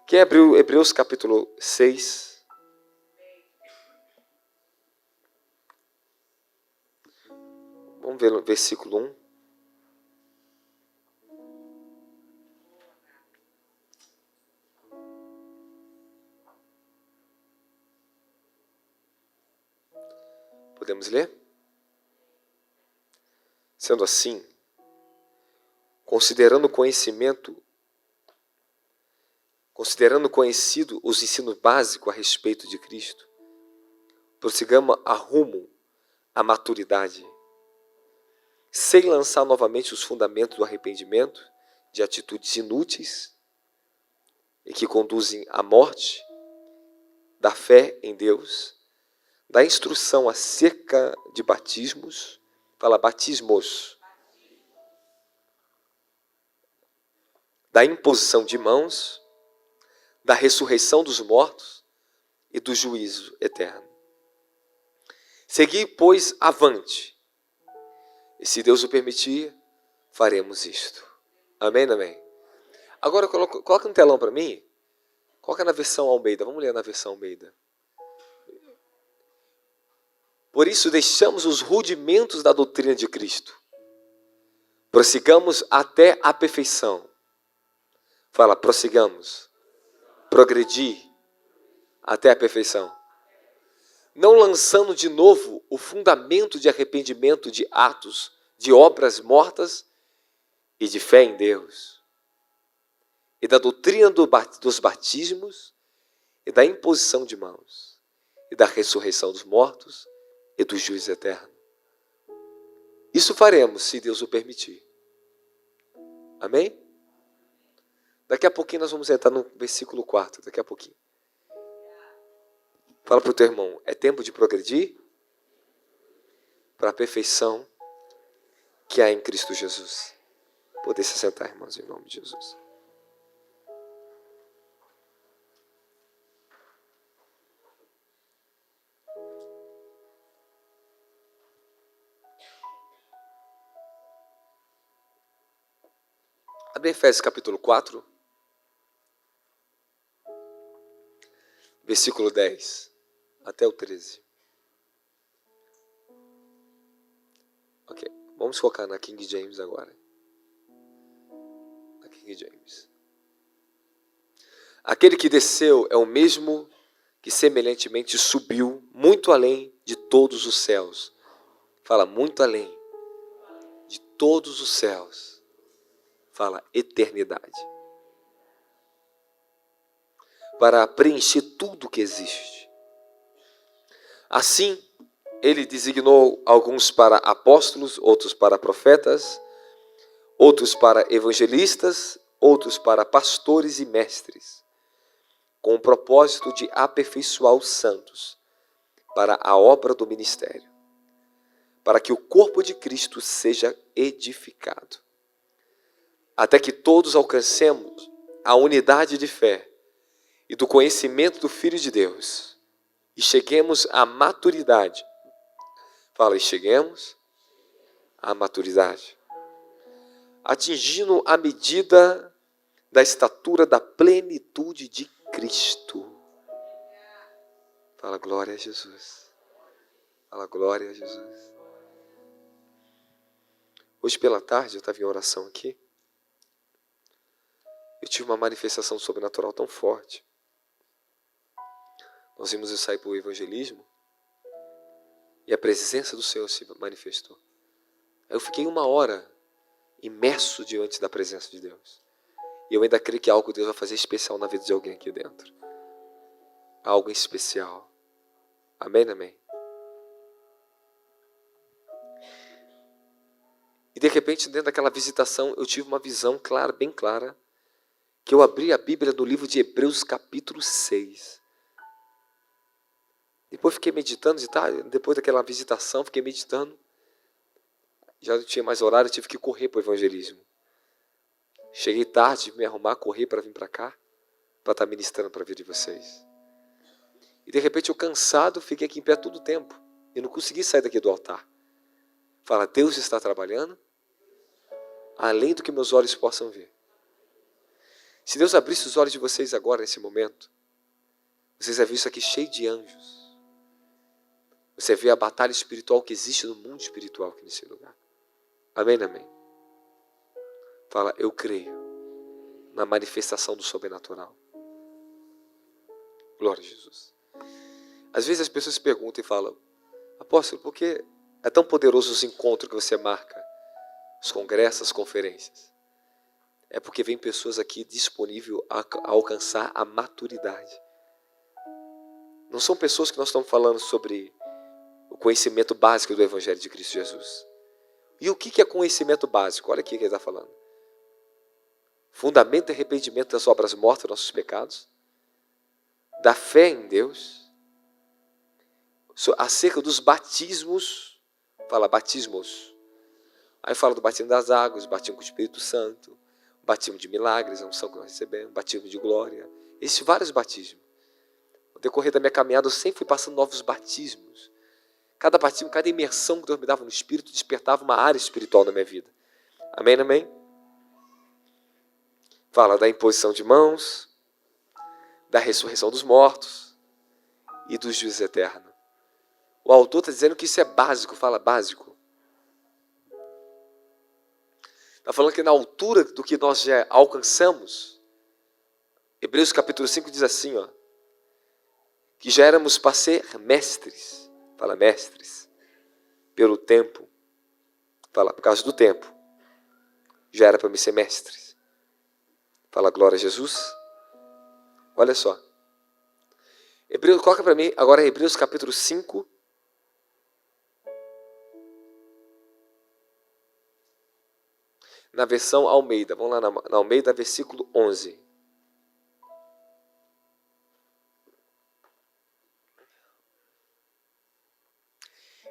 Quem abriu Hebreus capítulo 6? Vamos ver no versículo 1. Podemos ler? Sendo assim, considerando conhecido os ensinos básicos a respeito de Cristo, prossigamos a rumo à maturidade, sem lançar novamente os fundamentos do arrependimento, de atitudes inúteis e que conduzem à morte, da fé em Deus, da instrução acerca de batismos, fala batismos, da imposição de mãos, da ressurreição dos mortos e do juízo eterno. Segui, pois, avante. E se Deus o permitir, faremos isto. Amém, amém? Agora coloca no telão para mim. Coloca na versão Almeida. Vamos ler na versão Almeida. Por isso deixamos os rudimentos da doutrina de Cristo. Prossigamos até a perfeição. Fala, prossigamos. Progredir até a perfeição. Não lançando de novo o fundamento de arrependimento de atos, de obras mortas e de fé em Deus. E da doutrina dos batismos e da imposição de mãos. E da ressurreição dos mortos e do juízo eterno. Isso faremos, se Deus o permitir. Amém? Daqui a pouquinho nós vamos entrar no versículo 4, daqui a pouquinho. Fala para o teu irmão, é tempo de progredir para a perfeição que há em Cristo Jesus. Poder se sentar, irmãos, em nome de Jesus. Abre Efésios capítulo 4, versículo 10 até o 13. Ok, vamos focar na King James agora. Na King James. Aquele que desceu é o mesmo que semelhantemente subiu muito além de todos os céus. Fala, muito além de todos os céus. Fala, eternidade. Para preencher tudo que existe. Assim, ele designou alguns para apóstolos, outros para profetas, outros para evangelistas, outros para pastores e mestres, com o propósito de aperfeiçoar os santos para a obra do ministério, para que o corpo de Cristo seja edificado, até que todos alcancemos a unidade de fé e do conhecimento do Filho de Deus, e cheguemos à maturidade. Fala, e cheguemos à maturidade, atingindo a medida da estatura da plenitude de Cristo. Fala, glória a Jesus. Fala, glória a Jesus. Hoje pela tarde, eu estava em oração aqui. Eu tive uma manifestação sobrenatural tão forte. Nós vimos eu sair para o evangelismo. E a presença do Senhor se manifestou. Eu fiquei 1 hora imerso diante da presença de Deus. E eu ainda creio que algo Deus vai fazer especial na vida de alguém aqui dentro. Algo especial. Amém, amém? E de repente, dentro daquela visitação, eu tive uma visão clara, bem clara, que eu abri a Bíblia no livro de Hebreus capítulo 6. Depois fiquei meditando, depois daquela visitação, fiquei meditando. Já não tinha mais horário, eu tive que correr para o evangelismo. Cheguei tarde, tive que me arrumar, correr para vir para cá, para estar ministrando para a vida de vocês. E de repente eu cansado, fiquei aqui em pé todo o tempo. E não consegui sair daqui do altar. Fala, Deus está trabalhando além do que meus olhos possam ver. Se Deus abrisse os olhos de vocês agora, nesse momento, vocês vão ver isso aqui cheio de anjos. Você vê a batalha espiritual que existe no mundo espiritual aqui nesse lugar. Amém, amém? Fala, eu creio na manifestação do sobrenatural. Glória a Jesus. Às vezes as pessoas se perguntam e falam, apóstolo, por que é tão poderoso os encontros que você marca? Os congressos, as conferências. É porque vem pessoas aqui disponíveis a alcançar a maturidade. Não são pessoas que nós estamos falando sobre o conhecimento básico do Evangelho de Cristo Jesus. E o que é conhecimento básico? Olha aqui o que ele está falando. Fundamento e arrependimento das obras mortas dos nossos pecados. Da fé em Deus. Acerca dos batismos. Fala batismos. Aí fala do batismo das águas, batismo com o Espírito Santo. Batismo de milagres, a unção que nós recebemos. Batismo de glória. Existem vários batismos. No decorrer da minha caminhada eu sempre fui passando novos batismos. Cada batismo, cada imersão que Deus me dava no Espírito despertava uma área espiritual na minha vida. Amém, amém? Fala da imposição de mãos, da ressurreição dos mortos e do juízo eterno. O autor está dizendo que isso é básico, fala básico. Está falando que na altura do que nós já alcançamos, Hebreus capítulo 5 diz assim, ó, que já éramos para ser mestres. Fala mestres. Pelo tempo. Fala por causa do tempo. Já era para me ser mestres. Fala glória a Jesus. Olha só. Hebreus, coloca para mim agora Hebreus capítulo 5. Na versão Almeida. Vamos lá na Almeida, versículo 11.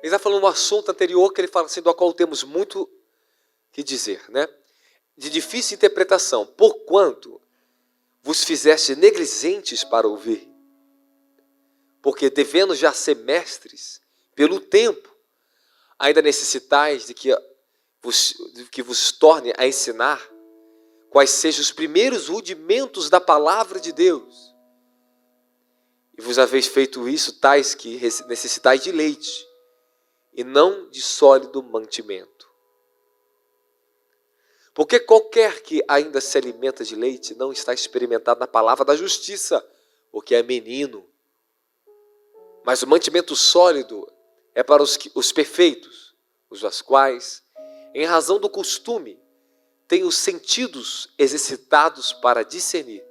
Ele está falando um assunto anterior que ele fala assim, do qual temos muito que dizer, né? De difícil interpretação, porquanto vos fizeste negligentes para ouvir, porque devendo já ser mestres, pelo tempo, ainda necessitais de que vos torne a ensinar quais sejam os primeiros rudimentos da palavra de Deus. E vos haveis feito isso, tais que necessitais de leite, e não de sólido mantimento. Porque qualquer que ainda se alimenta de leite não está experimentado na palavra da justiça, porque é menino. Mas o mantimento sólido é para os perfeitos, os quais, em razão do costume, têm os sentidos exercitados para discernir,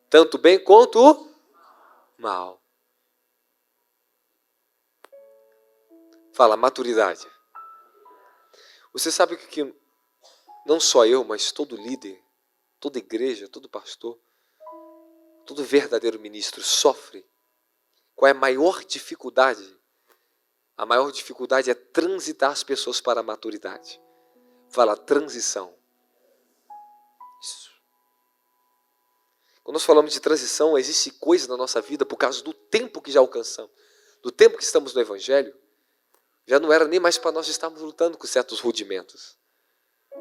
tanto bem quanto o mal. Fala, maturidade. Você sabe que não só eu, mas todo líder, toda igreja, todo pastor, todo verdadeiro ministro sofre. Qual é a maior dificuldade? A maior dificuldade é transitar as pessoas para a maturidade. Fala, transição. Isso. Quando nós falamos de transição, existe coisa na nossa vida por causa do tempo que já alcançamos, do tempo que estamos no Evangelho. Já não era nem mais para nós estarmos lutando com certos rudimentos.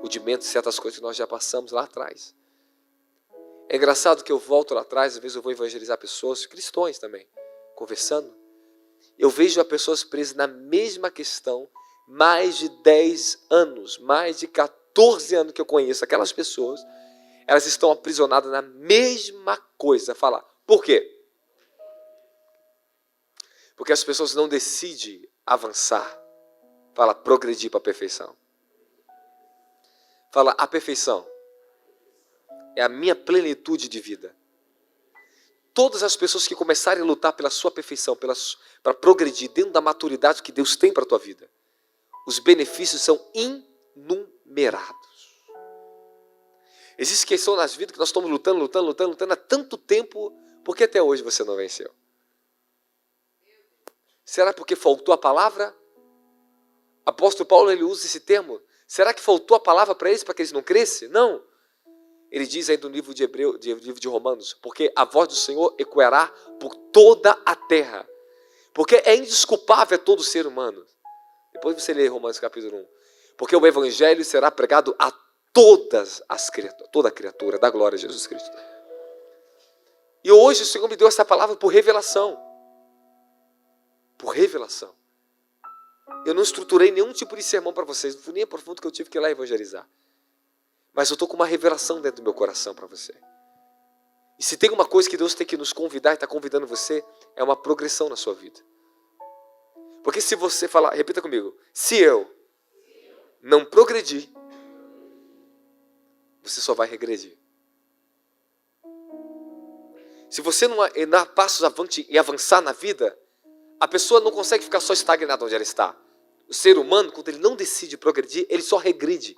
Rudimentos, certas coisas que nós já passamos lá atrás. É engraçado que eu volto lá atrás, às vezes eu vou evangelizar pessoas, cristãos também, conversando. Eu vejo as pessoas presas na mesma questão, mais de 10 anos, mais de 14 anos que eu conheço. Aquelas pessoas, elas estão aprisionadas na mesma coisa. Fala, por quê? Porque as pessoas não decidem avançar. Fala, progredir para a perfeição. Fala, a perfeição é a minha plenitude de vida. Todas as pessoas que começarem a lutar pela sua perfeição, para progredir dentro da maturidade que Deus tem para a tua vida, os benefícios são inumerados. Existe questão nas vidas que nós estamos lutando há tanto tempo, por que até hoje você não venceu? Será porque faltou a palavra? Apóstolo Paulo, ele usa esse termo. Será que faltou a palavra para eles, para que eles não crescem? Não. Ele diz aí no livro de Romanos, porque a voz do Senhor ecoará por toda a terra. Porque é indesculpável a todo ser humano. Depois você lê Romanos capítulo 1. Porque o Evangelho será pregado a todas as criaturas, toda a criatura, da glória a Jesus Cristo. E hoje o Senhor me deu essa palavra por revelação. Por revelação. Eu não estruturei nenhum tipo de sermão para vocês, não fui nem a profundo que eu tive que ir lá evangelizar. Mas eu estou com uma revelação dentro do meu coração para você. E se tem uma coisa que Deus tem que nos convidar e está convidando você, é uma progressão na sua vida. Porque se você falar, repita comigo, se eu não progredir, você só vai regredir. Se você não dar passos avante e avançar na vida, a pessoa não consegue ficar só estagnada onde ela está. O ser humano, quando ele não decide progredir, ele só regride.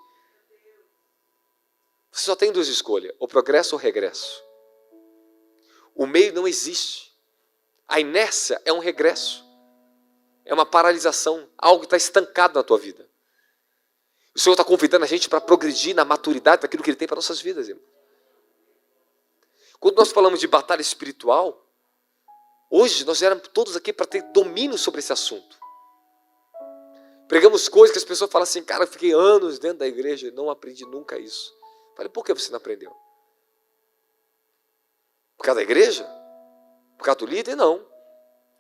Você só tem duas escolhas, ou progresso ou regresso. O meio não existe. A inércia é um regresso. É uma paralisação, algo que está estancado na tua vida. O Senhor está convidando a gente para progredir na maturidade daquilo que Ele tem para nossas vidas, irmão. Quando nós falamos de batalha espiritual, hoje nós éramos todos aqui para ter domínio sobre esse assunto. Pregamos coisas que as pessoas falam assim, cara, eu fiquei anos dentro da igreja e não aprendi nunca isso. Eu falei, por que você não aprendeu? Por causa da igreja? Por causa do líder? Não.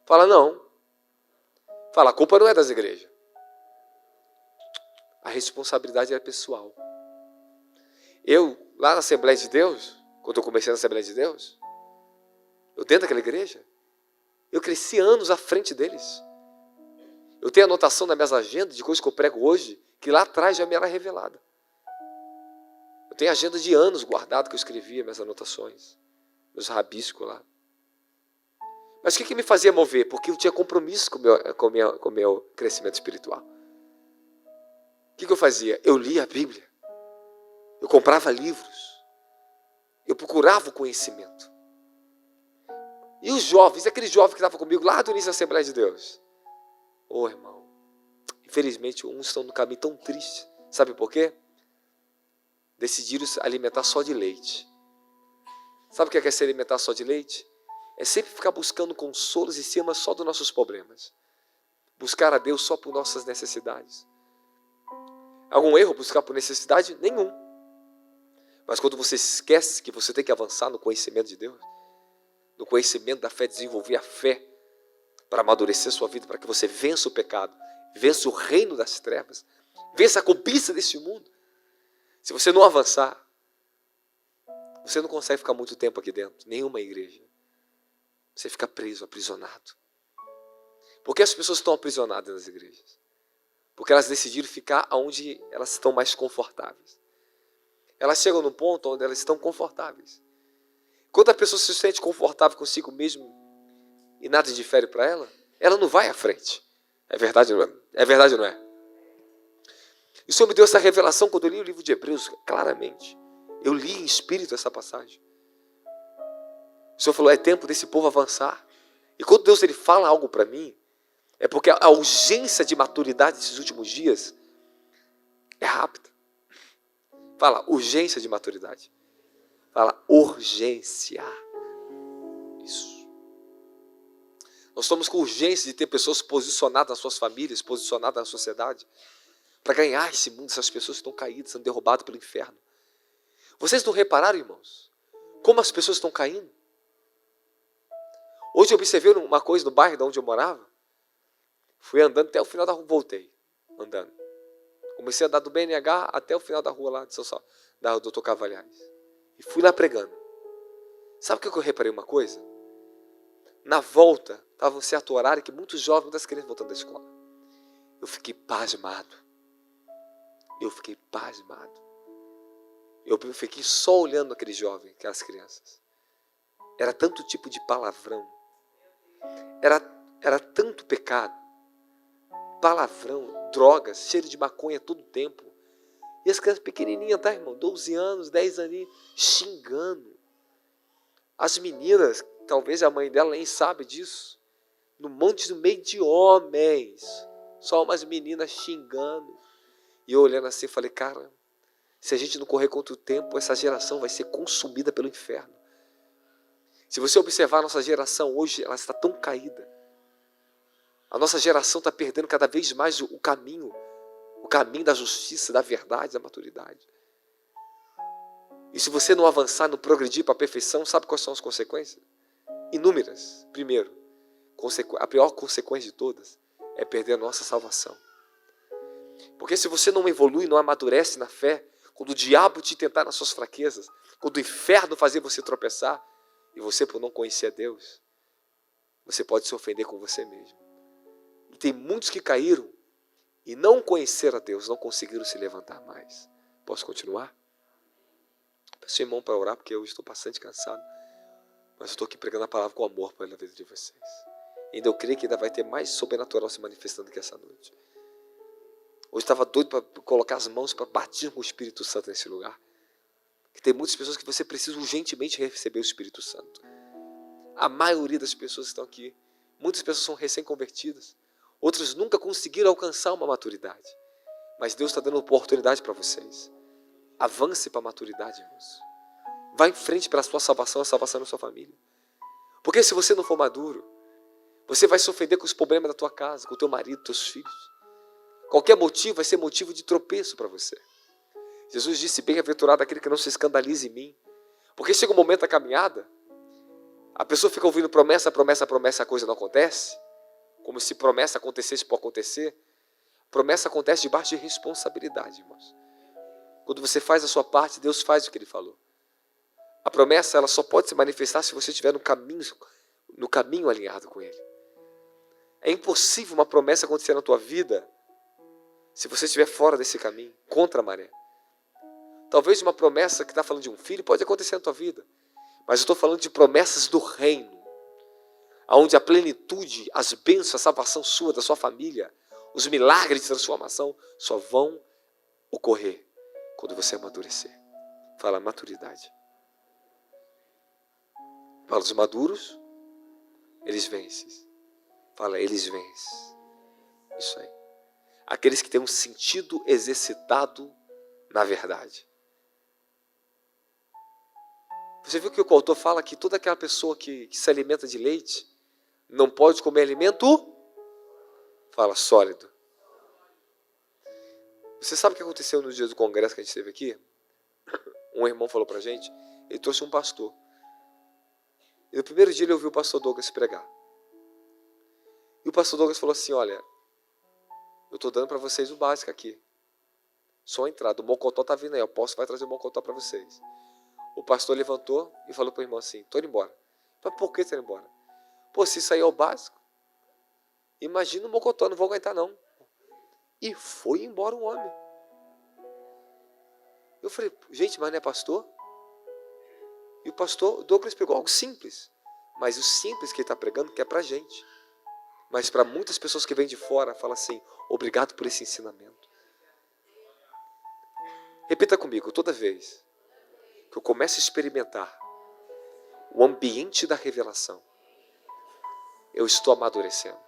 Fala, não. Fala, a culpa não é das igrejas. A responsabilidade é pessoal. Eu, lá na Assembleia de Deus, quando eu comecei na Assembleia de Deus, eu dentro daquela igreja, eu cresci anos à frente deles. Eu tenho anotação nas minhas agendas de coisas que eu prego hoje, que lá atrás já me era revelada. Eu tenho agenda de anos guardado que eu escrevia, minhas anotações, meus rabiscos lá. Mas o que me fazia mover? Porque eu tinha compromisso com o meu crescimento espiritual. O que eu fazia? Eu lia a Bíblia. Eu comprava livros. Eu procurava o conhecimento. E os jovens, aqueles jovens que estavam comigo lá do início da Assembleia de Deus. Ô, irmão, infelizmente uns estão no caminho tão triste. Sabe por quê? Decidiram se alimentar só de leite. Sabe o que é se alimentar só de leite? É sempre ficar buscando consolos em cima só dos nossos problemas. Buscar a Deus só por nossas necessidades. Algum erro buscar por necessidade? Nenhum. Mas quando você esquece que você tem que avançar no conhecimento de Deus, no conhecimento da fé, desenvolver a fé para amadurecer sua vida, para que você vença o pecado, vença o reino das trevas, vença a cobiça desse mundo. Se você não avançar, você não consegue ficar muito tempo aqui dentro, nenhuma igreja. Você fica preso, aprisionado. Por que as pessoas estão aprisionadas nas igrejas? Porque elas decidiram ficar onde elas estão mais confortáveis. Elas chegam num ponto onde elas estão confortáveis. Quando a pessoa se sente confortável consigo mesmo e nada difere para ela, ela não vai à frente. É verdade ou não é? É verdade ou não é? E o Senhor me deu essa revelação quando eu li o livro de Hebreus, claramente. Eu li em espírito essa passagem. O Senhor falou, é tempo desse povo avançar. E quando Deus ele fala algo para mim, é porque a urgência de maturidade desses últimos dias é rápida. Fala, urgência de maturidade. Fala, urgência. Isso. Nós estamos com urgência de ter pessoas posicionadas nas suas famílias, posicionadas na sociedade, para ganhar esse mundo, essas pessoas que estão caídas, sendo derrubadas pelo inferno. Vocês não repararam, irmãos, como as pessoas estão caindo? Hoje eu observei uma coisa no bairro de onde eu morava. Fui andando até o final da rua, voltei, andando. Comecei a andar do BNH até o final da rua lá de São Paulo, da Dr. Cavalhais. E fui lá pregando. Sabe o que eu reparei uma coisa? Na volta, estava um certo horário que muitos jovens, muitas crianças voltando da escola. Eu fiquei pasmado. Eu fiquei só olhando aqueles jovens, aquelas crianças. Era tanto tipo de palavrão. Era tanto pecado. Palavrão, drogas, cheiro de maconha todo tempo. E as crianças pequenininhas, tá, irmão? 12 anos, 10 aninhos, xingando. As meninas, talvez a mãe dela nem sabe disso. No meio de homens. Só umas meninas xingando. E eu olhando assim, falei, cara, se a gente não correr contra o tempo, essa geração vai ser consumida pelo inferno. Se você observar a nossa geração hoje, ela está tão caída. A nossa geração está perdendo cada vez mais o caminho da justiça, da verdade, da maturidade. E se você não avançar, não progredir para a perfeição, sabe quais são as consequências? inúmeras. Primeiro, a pior consequência de todas é perder a nossa salvação. Porque se você não evolui, não amadurece na fé, quando o diabo te tentar nas suas fraquezas, quando o inferno fazer você tropeçar, e você por não conhecer a Deus, você pode se ofender com você mesmo. E tem muitos que caíram e não conheceram a Deus, não conseguiram se levantar mais. Posso continuar? Peço irmão para orar, porque eu estou bastante cansado. Mas eu estou aqui pregando a palavra com amor pela vida de vocês. Ainda eu creio que ainda vai ter mais sobrenatural se manifestando que essa noite. Hoje estava doido para colocar as mãos para batir com o Espírito Santo nesse lugar. Que tem muitas pessoas que você precisa urgentemente receber o Espírito Santo. A maioria das pessoas que estão aqui, muitas pessoas são recém-convertidas. Outras nunca conseguiram alcançar uma maturidade. Mas Deus está dando oportunidade para vocês. Avance para a maturidade, irmãos. Vá em frente para a sua salvação, a salvação da sua família. Porque se você não for maduro, você vai se ofender com os problemas da tua casa, com o teu marido, teus filhos. Qualquer motivo vai ser motivo de tropeço para você. Jesus disse, bem-aventurado aquele que não se escandalize em mim. Porque chega um momento da caminhada, a pessoa fica ouvindo promessa, promessa, promessa, a coisa não acontece. Como se promessa acontecesse por acontecer. Promessa acontece debaixo de responsabilidade, irmãos. Quando você faz a sua parte, Deus faz o que Ele falou. A promessa ela só pode se manifestar se você estiver no caminho alinhado com Ele. É impossível uma promessa acontecer na tua vida se você estiver fora desse caminho, contra a maré. Talvez uma promessa que está falando de um filho pode acontecer na tua vida. Mas eu estou falando de promessas do reino. Onde a plenitude, as bênçãos, a salvação sua, da sua família, os milagres de transformação só vão ocorrer quando você amadurecer. Fala maturidade. Fala os maduros, eles vencem. Fala, eles vencem. Isso aí. Aqueles que têm um sentido exercitado na verdade. Você viu que o autor fala que toda aquela pessoa que se alimenta de leite não pode comer alimento, fala, sólido. Você sabe o que aconteceu no dia do congresso que a gente teve aqui? Um irmão falou pra gente, ele trouxe um pastor. E no primeiro dia ele ouviu o pastor Douglas pregar. E o pastor Douglas falou assim, olha, eu estou dando para vocês o básico aqui. Só a entrada, o mocotó está vindo aí, eu vai trazer o mocotó para vocês. O pastor levantou e falou para o irmão assim, estou indo embora. Mas por que você está indo embora? Pô, se isso aí é o básico, imagina o mocotó, não vou aguentar não. E foi embora um homem. Eu falei, gente, mas não é pastor? E o pastor Douglas pegou algo simples. Mas o simples que ele está pregando que é para a gente. Mas para muitas pessoas que vêm de fora, fala assim, obrigado por esse ensinamento. Repita comigo, toda vez que eu começo a experimentar o ambiente da revelação, eu estou amadurecendo.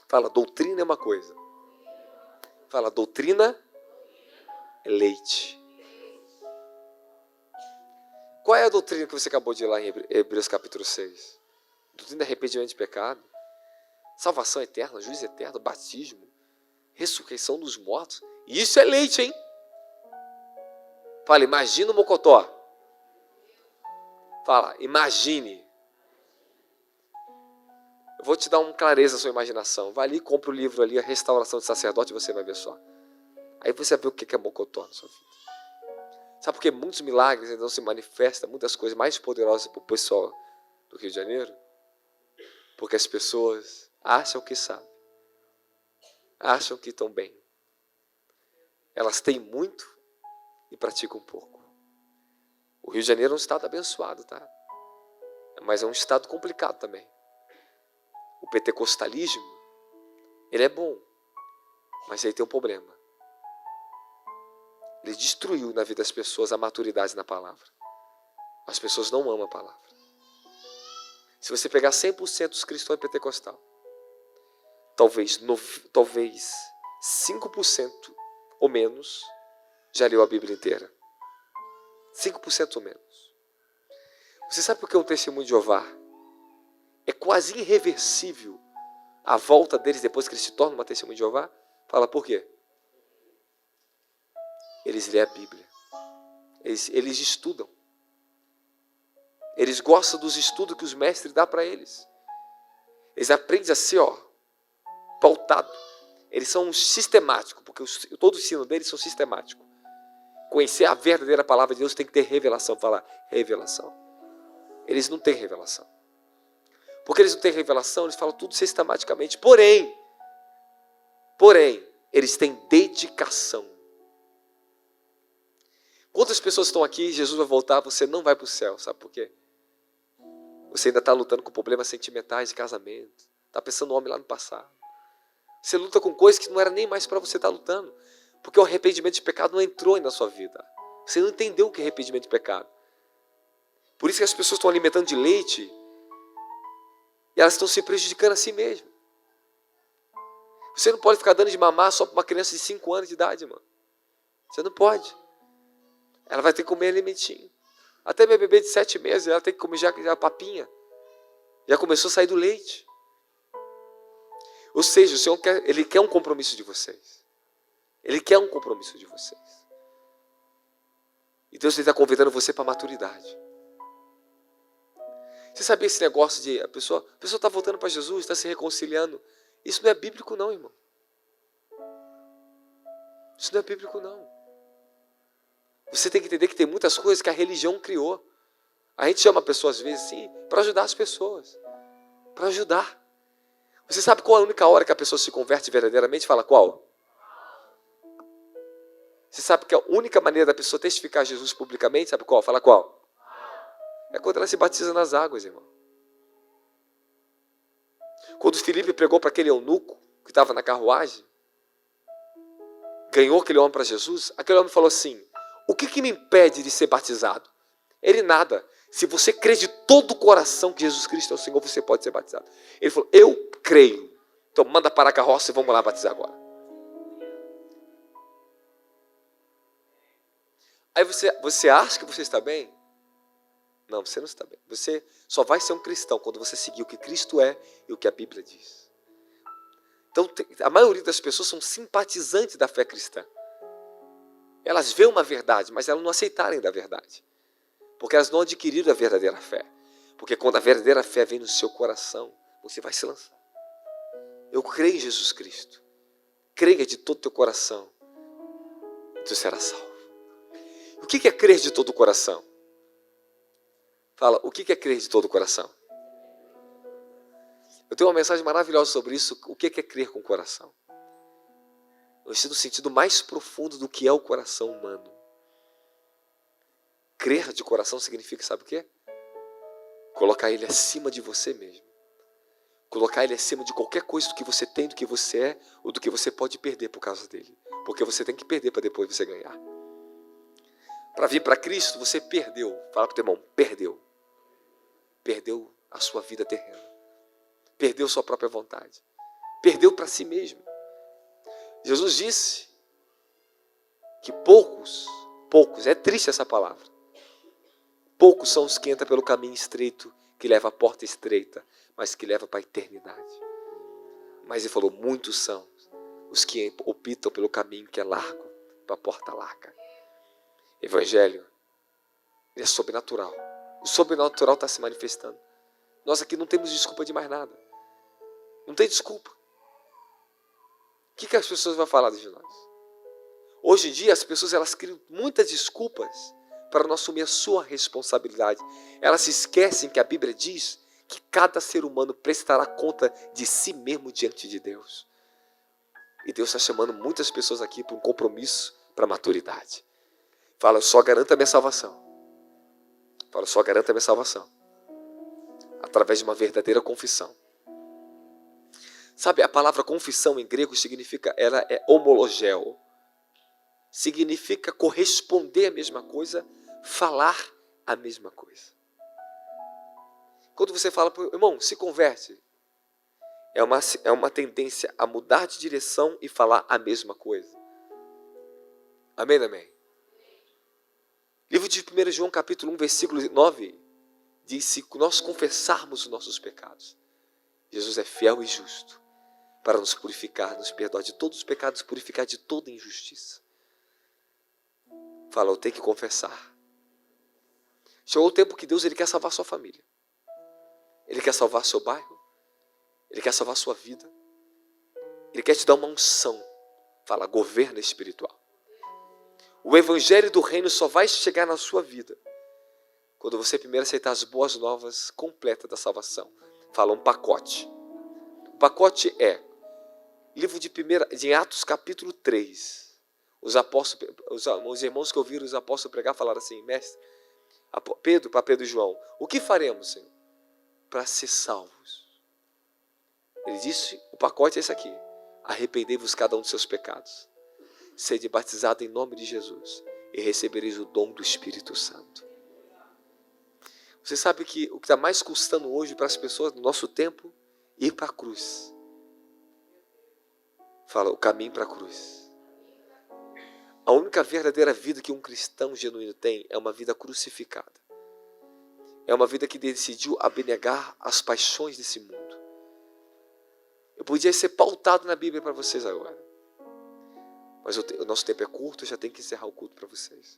Fala, doutrina é uma coisa. Fala, doutrina é leite. Qual é a doutrina que você acabou de ir lá em Hebreus capítulo 6? Doutrina de arrependimento de pecado, salvação eterna, juízo eterno, batismo, ressurreição dos mortos. Isso é leite, hein? Fala, imagina o mocotó. Fala, imagine. Eu vou te dar uma clareza à sua imaginação. Vai ali e compra o livro ali, A Restauração do Sacerdote, e você vai ver só. Aí você vai ver o que é mocotó na sua vida. Sabe por que muitos milagres ainda não se manifestam, muitas coisas mais poderosas para o pessoal do Rio de Janeiro? Porque as pessoas acham que sabem. Acham que estão bem. Elas têm muito e praticam pouco. O Rio de Janeiro é um estado abençoado, tá? Mas é um estado complicado também. O pentecostalismo, ele é bom, mas ele tem um problema. Ele destruiu na vida das pessoas a maturidade na palavra. As pessoas não amam a palavra. Se você pegar 100% dos cristãos pentecostal, talvez 5% ou menos já leu a Bíblia inteira. 5% ou menos. Você sabe por que um testemunho de Jeová é quase irreversível a volta deles depois que eles se tornam uma testemunha de Jeová? Fala por quê? Eles lêem a Bíblia. Eles estudam. Eles gostam dos estudos que os mestres dão para eles. Eles aprendem a ser, pautado. Eles são sistemáticos, porque todo o ensino deles são sistemáticos. Conhecer a verdadeira palavra de Deus tem que ter revelação. Falar revelação. Eles não têm revelação. Porque eles não têm revelação, eles falam tudo sistematicamente. Porém, eles têm dedicação. Quantas pessoas estão aqui, Jesus vai voltar, você não vai para o céu, sabe por quê? Você ainda está lutando com problemas sentimentais de casamento, está pensando no homem lá no passado. Você luta com coisas que não era nem mais para você estar lutando, porque o arrependimento de pecado não entrou aí na sua vida. Você não entendeu o que é arrependimento de pecado. Por isso que as pessoas estão alimentando de leite e elas estão se prejudicando a si mesmas. Você não pode ficar dando de mamar só para uma criança de 5 anos de idade, mano. Você não pode. Ela vai ter que comer alimentinho. Até minha bebê de 7 meses, ela tem que comer já a papinha. Já começou a sair do leite. Ou seja, o Senhor Ele quer um compromisso de vocês. Ele quer um compromisso de vocês. E Deus está convidando você para a maturidade. Você sabia esse negócio de a pessoa está voltando para Jesus, está se reconciliando? Isso não é bíblico não, irmão. Isso não é bíblico não. Você tem que entender que tem muitas coisas que a religião criou. A gente chama a pessoa às vezes assim, para ajudar as pessoas. Para ajudar. Você sabe qual é a única hora que a pessoa se converte verdadeiramente? Fala qual? Você sabe que a única maneira da pessoa testificar Jesus publicamente, sabe qual? Fala qual? É quando ela se batiza nas águas, irmão. Quando Filipe pregou para aquele eunuco que estava na carruagem, ganhou aquele homem para Jesus, aquele homem falou assim, o que me impede de ser batizado? Ele nada. Se você crê de todo o coração que Jesus Cristo é o Senhor, você pode ser batizado. Ele falou, eu creio. Então manda parar a carroça e vamos lá batizar agora. Aí você acha que você está bem? Não, você não está bem. Você só vai ser um cristão quando você seguir o que Cristo é e o que a Bíblia diz. Então, a maioria das pessoas são simpatizantes da fé cristã. Elas veem uma verdade, mas elas não aceitarem da verdade. Porque elas não adquiriram a verdadeira fé. Porque quando a verdadeira fé vem no seu coração, você vai se lançar. Eu creio em Jesus Cristo. Creia de todo o teu coração. E tu serás salvo. O que é crer de todo o coração? Fala, o que é crer de todo o coração? Eu tenho uma mensagem maravilhosa sobre isso. O que é crer com o coração? No sentido mais profundo do que é o coração humano. Crer de coração significa, sabe o quê? Colocar ele acima de você mesmo. Colocar ele acima de qualquer coisa do que você tem, do que você é, ou do que você pode perder por causa dele. Porque você tem que perder para depois você ganhar. Para vir para Cristo, você perdeu. Fala para o teu irmão, perdeu. Perdeu a sua vida terrena. Perdeu sua própria vontade. Perdeu para si mesmo. Jesus disse que poucos, é triste essa palavra, poucos são os que entram pelo caminho estreito, que leva à porta estreita, mas que leva para a eternidade. Mas ele falou, muitos são os que optam pelo caminho que é largo, para a porta larga. Evangelho é sobrenatural. O sobrenatural está se manifestando. Nós aqui não temos desculpa de mais nada. Não tem desculpa. O que as pessoas vão falar de nós? Hoje em dia as pessoas elas criam muitas desculpas para não assumir a sua responsabilidade. Elas se esquecem que a Bíblia diz que cada ser humano prestará conta de si mesmo diante de Deus. E Deus está chamando muitas pessoas aqui para um compromisso, para a maturidade. Fala, eu só garanto a minha salvação. Fala, eu só garanto a minha salvação. Através de uma verdadeira confissão. Sabe, a palavra confissão em grego significa, ela é homologeo. Significa corresponder à mesma coisa, falar a mesma coisa. Quando você fala, irmão, se converte, é uma tendência a mudar de direção e falar a mesma coisa. Amém, amém? Livro de 1 João capítulo 1, versículo 9, diz, se nós confessarmos os nossos pecados, Jesus é fiel e justo para nos purificar, nos perdoar de todos os pecados, purificar de toda injustiça. Fala, eu tenho que confessar. Chegou o tempo que Deus ele quer salvar a sua família. Ele quer salvar seu bairro. Ele quer salvar a sua vida. Ele quer te dar uma unção. Fala, governo espiritual. O evangelho do reino só vai chegar na sua vida quando você primeiro aceitar as boas novas completas da salvação. Fala, um pacote. O pacote é livro de Atos capítulo 3. Os irmãos que ouviram os apóstolos pregar falaram assim, mestre, para Pedro e João, o que faremos, Senhor, para ser salvos? Ele disse, o pacote é esse aqui, arrependei-vos cada um dos seus pecados, sede batizado em nome de Jesus e recebereis o dom do Espírito Santo. Você sabe que o que está mais custando hoje para as pessoas no nosso tempo, ir para a cruz. Fala, o caminho para a cruz. A única verdadeira vida que um cristão genuíno tem é uma vida crucificada. É uma vida que decidiu abnegar as paixões desse mundo. Eu podia ser pautado na Bíblia para vocês agora. Mas o nosso tempo é curto, eu já tenho que encerrar o culto para vocês.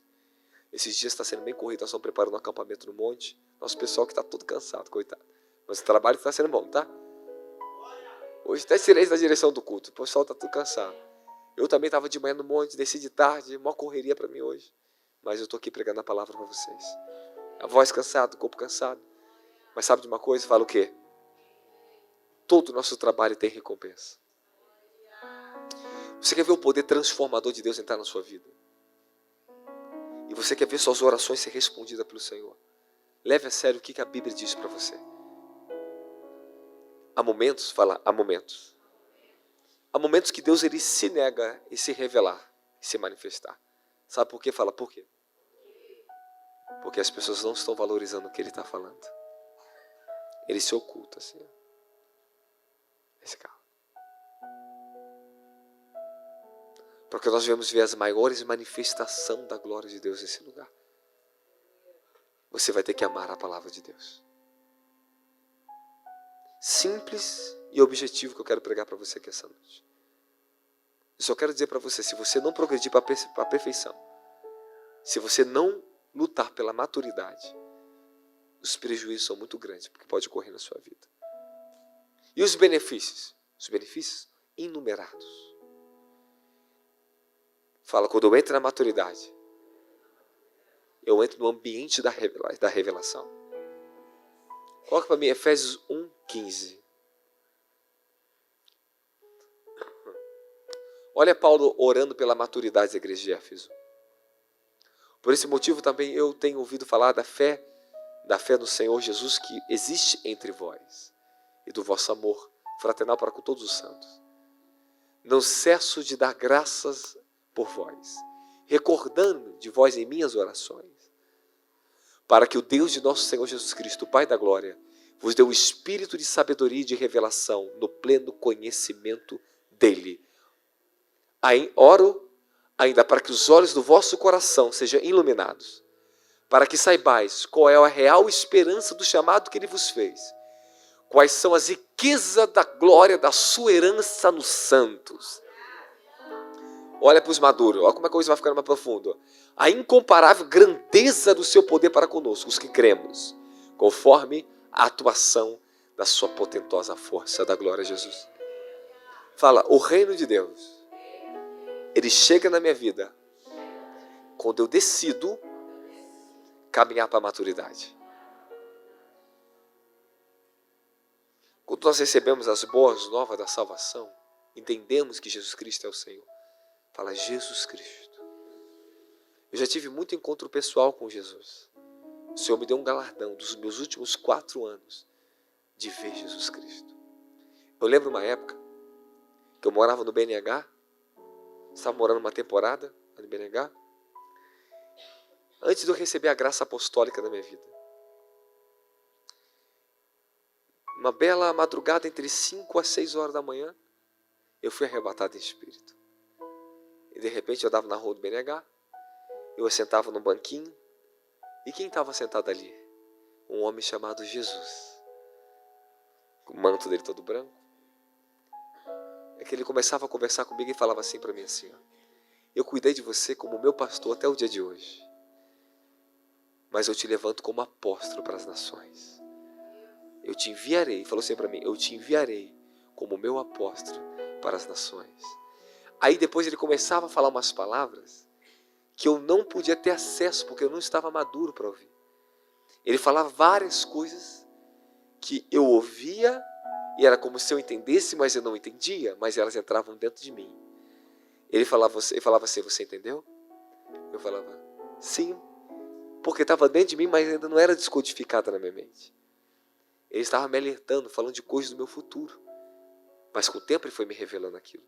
Esses dias está sendo bem corrido, nós estamos preparando um acampamento no monte. Nosso pessoal que está todo cansado, coitado. Mas o trabalho está sendo bom, tá? Hoje até tirei da direção do culto, o pessoal está tudo cansado. Eu também estava de manhã no monte, desci de tarde, uma correria para mim hoje. Mas eu estou aqui pregando a palavra para vocês. A voz cansada, o corpo cansado. Mas sabe de uma coisa? Fala o quê? Todo o nosso trabalho tem recompensa. Você quer ver o poder transformador de Deus entrar na sua vida? E você quer ver suas orações ser respondidas pelo Senhor? Leve a sério o que a Bíblia diz para você. Há momentos, fala, há momentos. Há momentos que Deus ele se nega e se revelar, e se manifestar. Sabe por quê? Fala, por quê? Porque as pessoas não estão valorizando o que Ele está falando. Ele se oculta assim. Esse carro. Porque nós devemos ver as maiores manifestações da glória de Deus nesse lugar. Você vai ter que amar a palavra de Deus. Simples e objetivo que eu quero pregar para você aqui essa noite. Eu só quero dizer para você, se você não progredir para a perfeição, se você não lutar pela maturidade, os prejuízos são muito grandes, porque pode ocorrer na sua vida. E os benefícios? Os benefícios inumerados. Fala, quando eu entro na maturidade, eu entro no ambiente da revelação. Coloca para mim Efésios 1:15. Olha Paulo orando pela maturidade da igreja de Éfeso. Por esse motivo também eu tenho ouvido falar da fé no Senhor Jesus que existe entre vós e do vosso amor fraternal para com todos os santos. Não cesso de dar graças por vós, recordando de vós em minhas orações, para que o Deus de nosso Senhor Jesus Cristo, o Pai da glória, vos dê o espírito de sabedoria e de revelação no pleno conhecimento dele. Aí oro ainda para que os olhos do vosso coração sejam iluminados, para que saibais qual é a real esperança do chamado que ele vos fez, quais são as riquezas da glória da sua herança nos santos. Olha para os maduros, olha como a coisa vai ficando mais profunda. A incomparável grandeza do seu poder para conosco, os que cremos, conforme a atuação da sua potentosa força da glória a Jesus. Fala, o reino de Deus, ele chega na minha vida quando eu decido caminhar para a maturidade. Quando nós recebemos as boas novas da salvação, entendemos que Jesus Cristo é o Senhor. Fala, Jesus Cristo. Eu já tive muito encontro pessoal com Jesus. O Senhor me deu um galardão dos meus últimos 4 anos de ver Jesus Cristo. Eu lembro uma época que eu morava no BNH, estava morando uma temporada no BNH, antes de eu receber a graça apostólica na minha vida. Uma bela madrugada, entre 5 às 6 horas da manhã, eu fui arrebatado em espírito. E de repente eu estava na rua do BNH, eu sentava num banquinho, e quem estava sentado ali? Um homem chamado Jesus, com o manto dele todo branco. É que ele começava a conversar comigo e falava assim para mim assim, ó, eu cuidei de você como meu pastor até o dia de hoje. mas eu te levanto como apóstolo para as nações. Eu te enviarei, falou assim para mim, eu te enviarei como meu apóstolo para as nações. Aí depois ele começava a falar umas palavras que eu não podia ter acesso, porque eu não estava maduro para ouvir. Ele falava várias coisas que eu ouvia e era como se eu entendesse, mas eu não entendia, mas elas entravam dentro de mim. Ele falava assim, você entendeu? Eu falava, sim, porque estava dentro de mim, mas ainda não era descodificada na minha mente. Ele estava me alertando, falando de coisas do meu futuro. Mas com o tempo ele foi me revelando aquilo.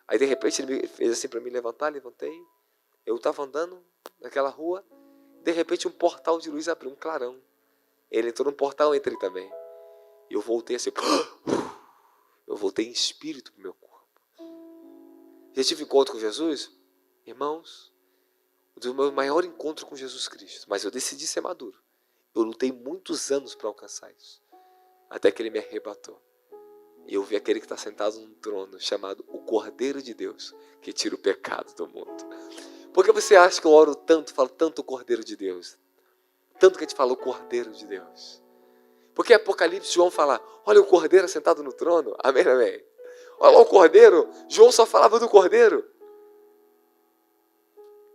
Aí de repente ele me fez assim para me levantar, levantei. Eu estava andando naquela rua, de repente um portal de luz abriu, um clarão. Ele entrou no portal, eu entrei também. E eu voltei assim, eu voltei em espírito para o meu corpo. Já tive encontro com Jesus? Irmãos, o meu maior encontro com Jesus Cristo. Mas eu decidi ser maduro. Eu lutei muitos anos para alcançar isso. Até que ele me arrebatou. E eu vi aquele que está sentado num trono, chamado o Cordeiro de Deus, que tira o pecado do mundo. Por que você acha que eu oro tanto, falo tanto o Cordeiro de Deus? Tanto que a gente fala o Cordeiro de Deus. Porque Apocalipse, João fala, olha o Cordeiro sentado no trono. Amém, amém. Olha lá o Cordeiro. João só falava do Cordeiro.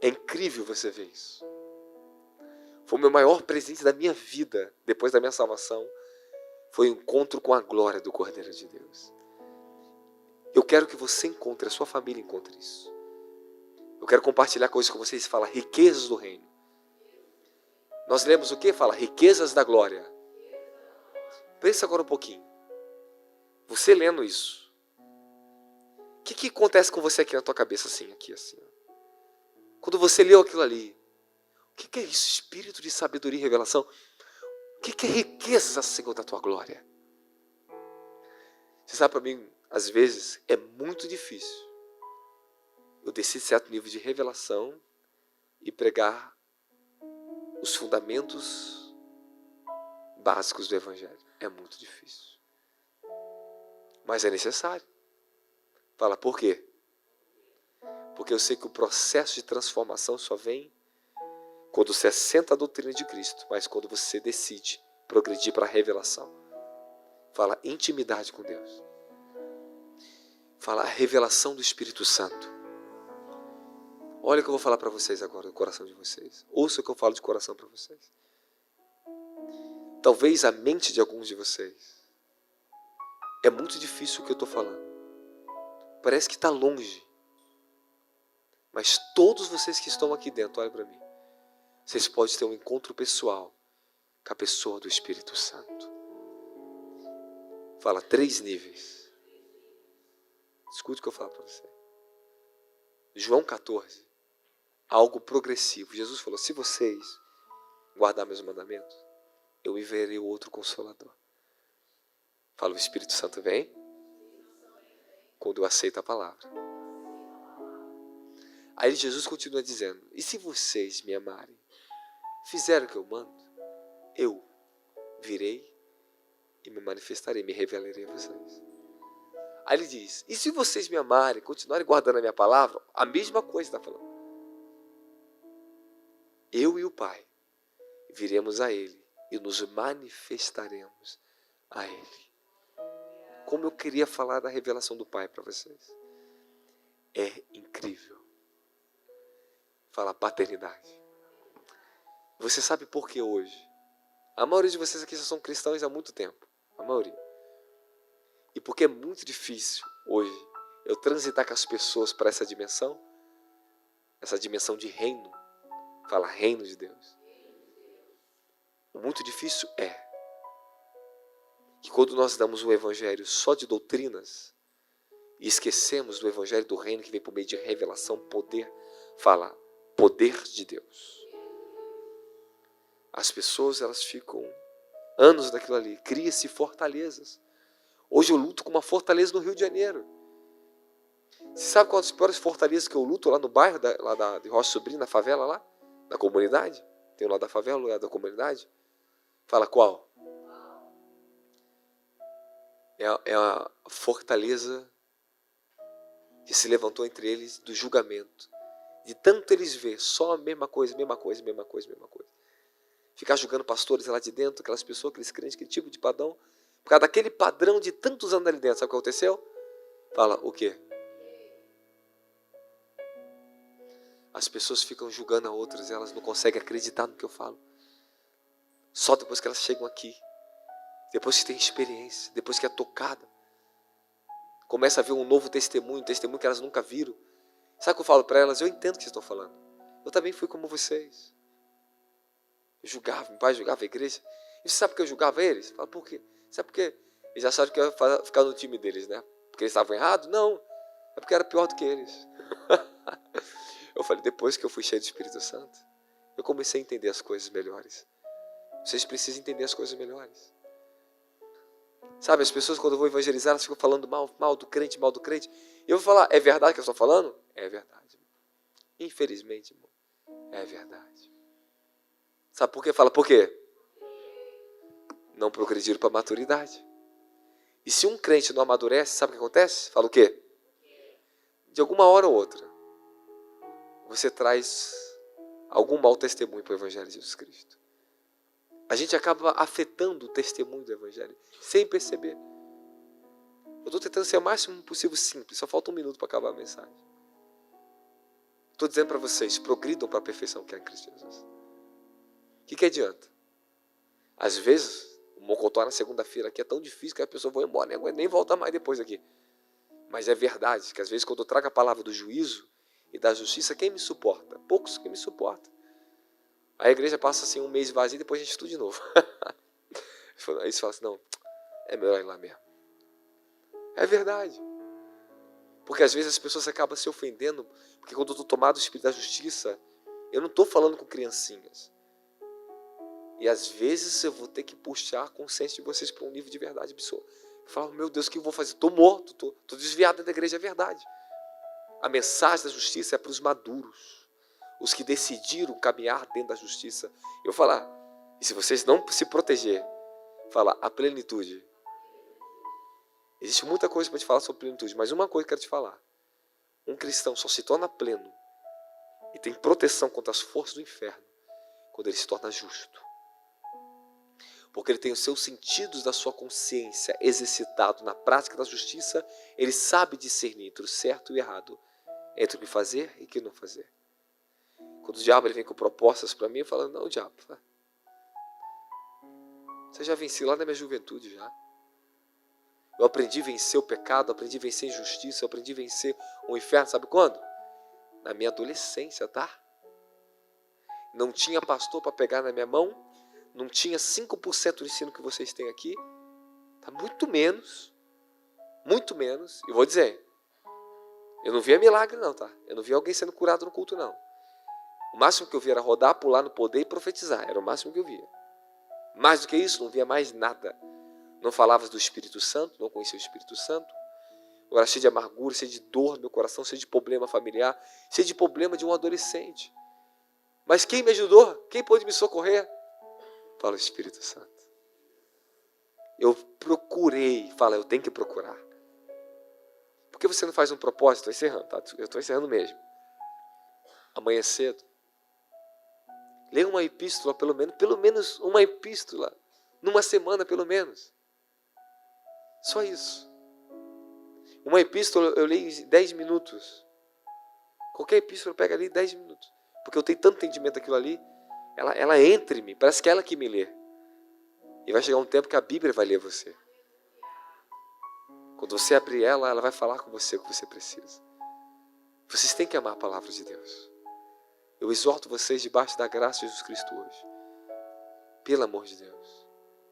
É incrível você ver isso. Foi o meu maior presente da minha vida, depois da minha salvação. Foi o encontro com a glória do Cordeiro de Deus. Eu quero que você encontre, a sua família encontre isso. Eu quero compartilhar coisas com vocês. Fala riquezas do reino. Nós lemos o que? Fala riquezas da glória. Pensa agora um pouquinho. Você lendo isso. O que acontece com você aqui na tua cabeça assim, aqui assim? Quando você leu aquilo ali. O que é isso? Espírito de sabedoria e revelação. O que é riqueza, Senhor, da tua glória? Você sabe, para mim, às vezes, é muito difícil eu descer certo nível de revelação e pregar os fundamentos básicos do Evangelho. É muito difícil. Mas é necessário. Fala, por quê? Porque eu sei que o processo de transformação só vem quando você assenta a doutrina de Cristo, mas quando você decide progredir para a revelação. Fala intimidade com Deus. Fala a revelação do Espírito Santo. Olha o que eu vou falar para vocês agora, do coração de vocês. Ouça o que eu falo de coração para vocês. Talvez a mente de alguns de vocês é muito difícil o que eu estou falando. Parece que está longe. Mas todos vocês que estão aqui dentro, olhem para mim. Vocês podem ter um encontro pessoal com a pessoa do Espírito Santo. Fala 3 níveis. Escute o que eu falo para você. João 14. Algo progressivo. Jesus falou, se vocês guardar meus mandamentos, eu enviarei o outro Consolador. Fala, o Espírito Santo vem quando eu aceito a palavra. Aí Jesus continua dizendo, e se vocês me amarem, fizeram o que eu mando, eu virei e me manifestarei, me revelarei a vocês. Aí ele diz, e se vocês me amarem, continuarem guardando a minha palavra, a mesma coisa está falando. Eu e o Pai viremos a Ele e nos manifestaremos a Ele. Como eu queria falar da revelação do Pai para vocês. É incrível. Fala paternidade. Você sabe por que hoje? A maioria de vocês aqui já são cristãos há muito tempo. A maioria. E porque é muito difícil hoje eu transitar com as pessoas para essa dimensão de reino. Fala reino de Deus. O muito difícil é que quando nós damos um evangelho só de doutrinas e esquecemos do evangelho do reino que vem por meio de revelação, poder, fala poder de Deus. As pessoas elas ficam anos daquilo ali, cria-se fortalezas. Hoje eu luto com uma fortaleza no Rio de Janeiro. Você sabe qual é das piores fortalezas que eu luto lá no bairro, de Rocha Sobrinho, na favela lá? Na comunidade? Tem o lado da favela, o lado da comunidade? Fala qual? É a fortaleza que se levantou entre eles do julgamento. De tanto eles ver só a mesma coisa, mesma coisa, mesma coisa, mesma coisa. ficar julgando pastores lá de dentro, aquelas pessoas, aqueles crentes, aquele tipo de padrão. Por causa daquele padrão de tantos anos ali dentro. Sabe o que aconteceu? Fala, o quê? As pessoas ficam julgando a outras, elas não conseguem acreditar no que eu falo. Só depois que elas chegam aqui, depois que tem experiência, depois que é tocada, começa a ver um novo testemunho, um testemunho que elas nunca viram. Sabe o que eu falo para elas? Eu entendo o que vocês estão falando. Eu também fui como vocês. Eu julgava, meu pai julgava a igreja. E você sabe por que eu julgava eles? Fala, por quê? Sabe por quê? Eles acharam que eu ia ficar no time deles, né? Porque eles estavam errados? Não. É porque era pior do que eles. Eu falei, depois que eu fui cheio do Espírito Santo, eu comecei a entender as coisas melhores. Vocês precisam entender as coisas melhores. Sabe, as pessoas quando eu vou evangelizar, elas ficam falando mal do crente, mal do crente. E eu vou falar, é verdade que eu estou falando? É verdade. Irmão. Infelizmente, irmão, é verdade. Sabe por quê? Fala, por quê? Não progrediram para a maturidade. E se um crente não amadurece, sabe o que acontece? Fala o quê? De alguma hora ou outra, você traz algum mau testemunho para o Evangelho de Jesus Cristo. A gente acaba afetando o testemunho do Evangelho, sem perceber. Eu estou tentando ser o máximo possível simples, só falta 1 minuto para acabar a mensagem. Estou dizendo para vocês, progridam para a perfeição que é em Cristo Jesus. O que adianta? Às vezes, o mocotó na segunda-feira aqui é tão difícil que a pessoa vai embora, nem volta mais depois aqui. Mas é verdade que às vezes quando eu trago a palavra do juízo e da justiça, quem me suporta? Poucos que me suportam. Aí a igreja passa assim 1 mês vazio e depois a gente estuda de novo. Aí você fala assim, não, é melhor ir lá mesmo. É verdade. Porque às vezes as pessoas acabam se ofendendo, porque quando eu estou tomado do Espírito da Justiça, eu não estou falando com criancinhas. E às vezes eu vou ter que puxar a consciência de vocês para um nível de verdade absoluta. Eu falo, meu Deus, o que eu vou fazer? Estou morto, estou desviado da igreja, é verdade. A mensagem da justiça é para os maduros, os que decidiram caminhar dentro da justiça. Eu vou falar, e se vocês não se proteger, fala, a plenitude. Existe muita coisa para te falar sobre plenitude, mas uma coisa que eu quero te falar. Um cristão só se torna pleno e tem proteção contra as forças do inferno quando ele se torna justo. Porque ele tem os seus sentidos da sua consciência exercitado na prática da justiça, ele sabe discernir entre o certo e o errado, entre o que fazer e o que não fazer. Quando o diabo ele vem com propostas para mim, eu falo, não, diabo, você já venci lá na minha juventude já. Eu aprendi a vencer o pecado, aprendi a vencer a injustiça, eu aprendi a vencer o inferno, sabe quando? Na minha adolescência, tá? Não tinha pastor para pegar na minha mão, não tinha 5% do ensino que vocês têm aqui, tá muito menos, e vou dizer, eu não via milagre não, tá? Eu não via alguém sendo curado no culto não. O máximo que eu via era rodar, pular no poder e profetizar, era o máximo que eu via. Mais do que isso, não via mais nada. Não falavas do Espírito Santo, não conhecia o Espírito Santo. Eu era cheio de amargura, cheio de dor no meu coração, cheio de problema familiar, cheio de problema de um adolescente. Mas quem me ajudou? Quem pôde me socorrer? Fala o Espírito Santo. Eu procurei, fala, eu tenho que procurar. Por que você não faz um propósito? Estou encerrando, tá? Eu estou encerrando mesmo. Amanhã cedo, leia uma epístola, pelo menos uma epístola, numa semana pelo menos. Só isso. Uma epístola eu leio em 10 minutos. Qualquer epístola pega ali 10 minutos. Porque eu tenho tanto entendimento daquilo ali, ela entra em mim, parece que é ela que me lê. E vai chegar um tempo que a Bíblia vai ler você. Quando você abrir ela vai falar com você o que você precisa. Vocês têm que amar a palavra de Deus. Eu exorto vocês debaixo da graça de Jesus Cristo hoje. Pelo amor de Deus,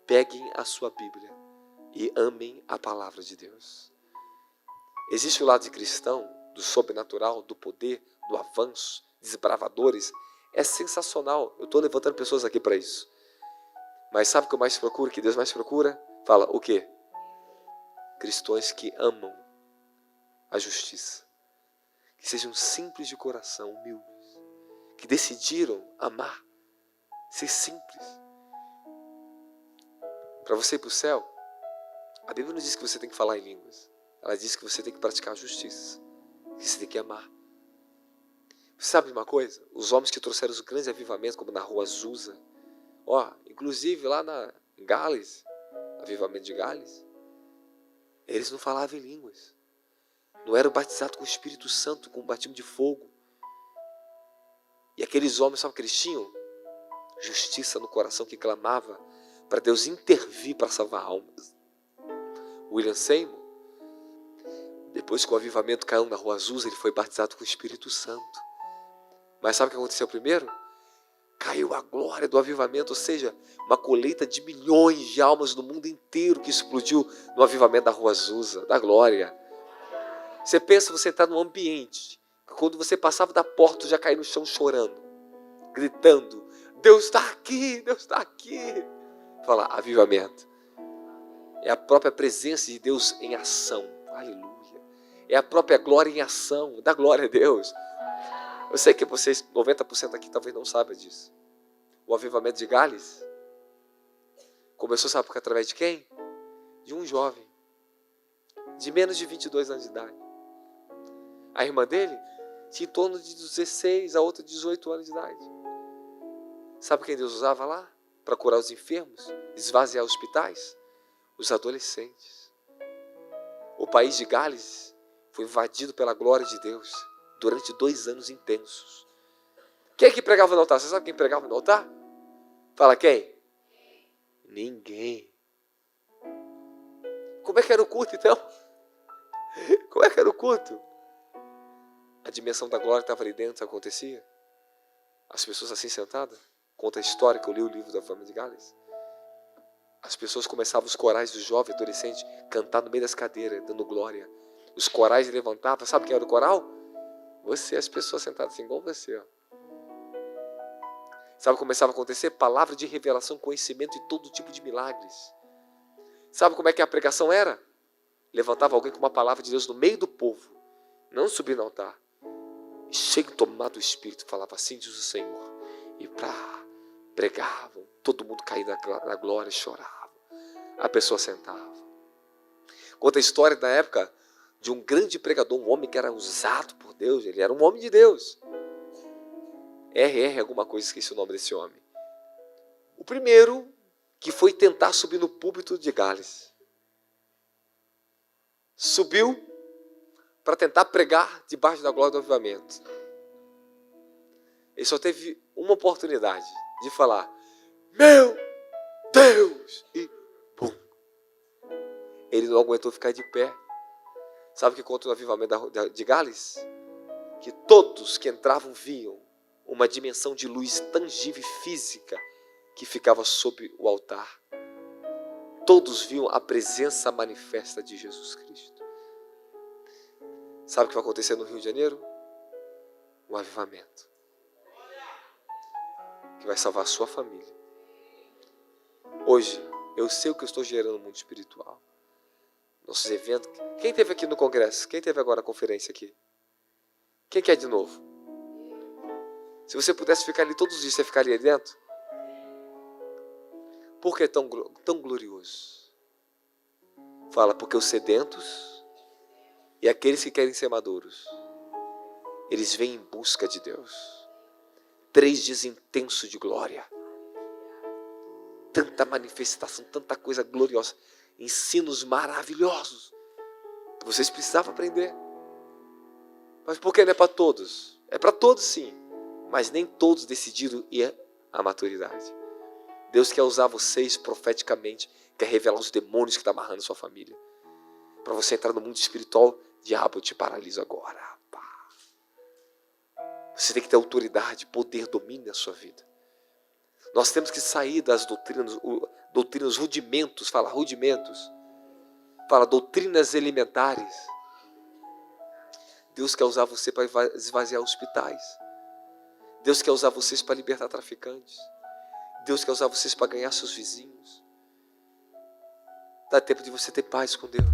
peguem a sua Bíblia e amem a palavra de Deus. Existe o lado de cristão, do sobrenatural, do poder, do avanço, desbravadores. É sensacional. Eu estou levantando pessoas aqui para isso. Mas sabe o que eu mais procuro? Que Deus mais procura? Fala, o quê? Cristãos que amam a justiça. Que sejam simples de coração, humildes. Que decidiram amar. Ser simples. Para você ir para o céu, a Bíblia não diz que você tem que falar em línguas. Ela diz que você tem que praticar a justiça. Que você tem que amar. Você sabe de uma coisa? Os homens que trouxeram os grandes avivamentos, como na rua Azusa, Inclusive lá em Gales, avivamento de Gales, eles não falavam em línguas. Não eram batizados com o Espírito Santo, com o batismo de fogo. E aqueles homens, sabe o que eles tinham? Justiça no coração, que clamava para Deus intervir para salvar almas. William Seymour, depois que o avivamento caiu na Rua Azusa, ele foi batizado com o Espírito Santo. Mas sabe o que aconteceu primeiro? Caiu a glória do avivamento, ou seja, uma colheita de milhões de almas no mundo inteiro que explodiu no avivamento da Rua Azusa, da glória. Você pensa, você está num ambiente, quando você passava da porta, já caiu no chão chorando, gritando, Deus está aqui, Deus está aqui. Fala, avivamento. É a própria presença de Deus em ação. Aleluia. É a própria glória em ação. Dá glória a Deus. Eu sei que vocês, 90% aqui, talvez não saibam disso. O avivamento de Gales começou, sabe, através de quem? De um jovem, de menos de 22 anos de idade. A irmã dele tinha em torno de 16, a outra 18 anos de idade. Sabe quem Deus usava lá? Para curar os enfermos, esvaziar hospitais? Os adolescentes. O país de Gales foi invadido pela glória de Deus durante 2 anos intensos. Quem é que pregava no altar? Você sabe quem pregava no altar? Fala, quem? Ninguém. Como é que era o culto, então? Como é que era o culto? A dimensão da glória estava ali dentro, sabe o que acontecia? As pessoas assim sentadas, conta a história que eu li o livro da Fama de Gales. As pessoas começavam, os corais dos jovens, adolescentes, cantar no meio das cadeiras, dando glória. Os corais levantavam, sabe quem era o coral? Você, as pessoas sentadas assim, igual você. Ó. Sabe o que começava a acontecer? Palavra de revelação, conhecimento e todo tipo de milagres. Sabe como é que a pregação era? Levantava alguém com uma palavra de Deus no meio do povo, não subir no altar. Cheio tomado do Espírito, falava assim, diz o Senhor. E pregavam, todo mundo caía na glória e chorava. A pessoa sentava. Conta a história da época de um grande pregador, um homem que era usado por Deus, ele era um homem de Deus. Alguma coisa, esqueci o nome desse homem. O primeiro que foi tentar subir no púlpito de Gales. Subiu para tentar pregar debaixo da glória do avivamento. Ele só teve uma oportunidade de falar, meu Deus, e pum. Ele não aguentou ficar de pé. Sabe o que conta o avivamento de Gales? Que todos que entravam viam uma dimensão de luz tangível e física que ficava sob o altar. Todos viam a presença manifesta de Jesus Cristo. Sabe o que vai acontecer no Rio de Janeiro? Um avivamento que vai salvar a sua família. Hoje, eu sei o que eu estou gerando no mundo espiritual. Nossos eventos. Quem esteve aqui no congresso? Quem teve agora a conferência aqui? Quem quer de novo? Se você pudesse ficar ali todos os dias, você ficaria ali dentro? Por que é tão glorioso? Fala, porque os sedentos e aqueles que querem ser maduros, eles vêm em busca de Deus. 3 dias intensos de glória. Tanta manifestação, tanta coisa gloriosa. Ensinos maravilhosos. Vocês precisavam aprender. Mas por que não é para todos? É para todos sim. Mas nem todos decidiram ir à maturidade. Deus quer usar vocês profeticamente. Quer revelar os demônios que estão amarrando sua família. Para você entrar no mundo espiritual, diabo, eu te paraliso agora. Você tem que ter autoridade, poder, domínio na sua vida. Nós temos que sair das doutrinas rudimentos. Fala rudimentos. Fala doutrinas elementares. Deus quer usar você para esvaziar hospitais. Deus quer usar vocês para libertar traficantes. Deus quer usar vocês para ganhar seus vizinhos. Dá tempo de você ter paz com Deus.